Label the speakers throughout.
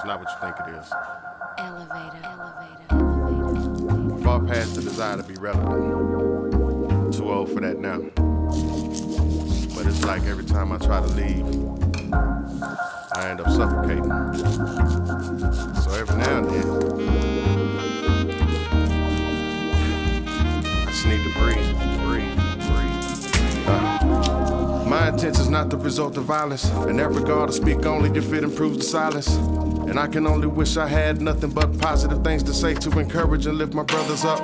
Speaker 1: not what you think it is.
Speaker 2: Elevator.
Speaker 1: Far past the desire to be relevant. Too old for that now. But it's like every time I try to leave, I end up suffocating. So every now and then, I just need to breathe. My intention's not the result of violence. In that regard, I speak only if it improves the silence. And I can only wish I had nothing but positive things to say to encourage and lift my brothers up.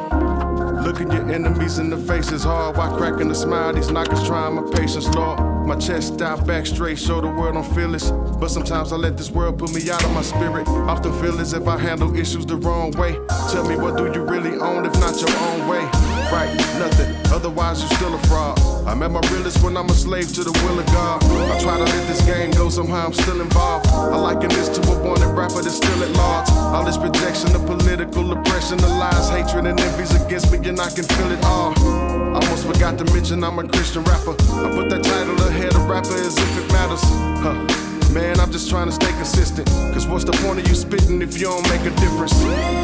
Speaker 1: Looking your enemies in the face is hard while cracking a smile. These knockers trying my patience, Lord. My chest out back straight, show the world I'm fearless. But sometimes I let this world put me out of my spirit. Often feel as if I handle issues the wrong way. Tell me, what do you really own if not your own way? Right, nothing, otherwise you still a fraud. I'm at my realest when I'm a slave to the will of God. I try to let this game go, somehow I'm still involved. I liken this to a wanted rapper that's still at large. All this projection of political oppression, the lies, hatred, and envies against me, and I can feel it all. Almost forgot to mention I'm a Christian rapper. I put that title ahead of rapper as if it matters. Man, I'm just trying to stay consistent. Cause what's the point of you spitting if you don't make a difference?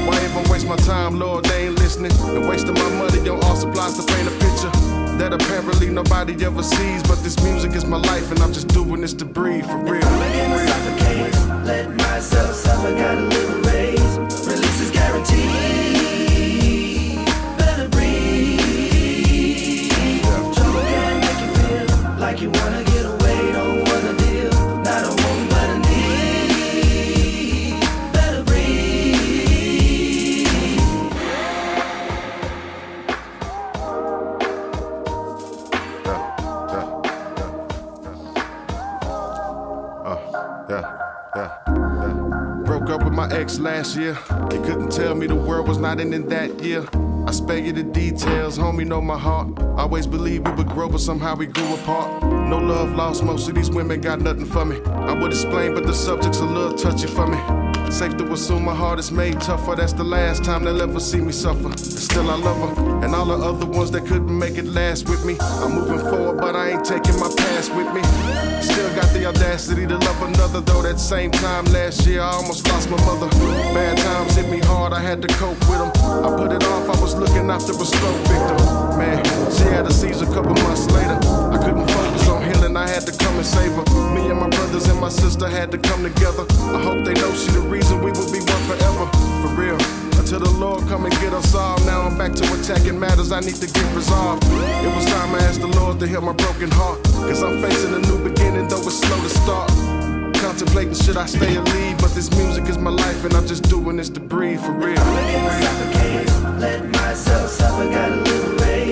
Speaker 1: Why even waste my time, Lord, they ain't listening. And wasting my money on all supplies to paint a picture that apparently nobody ever sees. But this music is my life and I'm just doing this to breathe, for real.
Speaker 3: If I'm beginning to suffocate, let myself suffer, got a little raise. Release is guaranteed. Better breathe. Trouble can make you feel like you wanna get away, don't wanna deal. Not a want but a need. Better breathe.
Speaker 1: Broke up with my ex last year. He couldn't tell me the world was not ending that year. I spare you the details, homie, know my heart. Always believed we would grow, but somehow we grew apart. No love lost, most of these women got nothing for me. I would explain, but the subject's a little touchy for me. Safe to assume my heart is made tougher. That's the last time they'll ever see me suffer. And still I love her, and all the other ones that couldn't make it last with me. I'm moving forward, but I ain't taking my past with me. Still got the audacity to love another, though that same time last year I almost lost my mother. Bad times hit me hard, I had to cope with them. I put it off, I was looking after a stroke victim. Man, she had a seizure a couple months later. I couldn't focus on healing, I had to come and save her. Me and my brothers and my sister had to come together. I hope they know she the reason we will be one forever, for real. Until the Lord come and get us all. Now I'm back to attacking matters I need to get resolved. It was time I asked the Lord to heal my broken heart. Cause I'm facing a new beginning, though it's slow to start. Contemplating should I stay or leave, but this music is my life and I'm just doing this to breathe, for real.
Speaker 3: I'm beginning to suffocate, let myself suffer, got a little raise.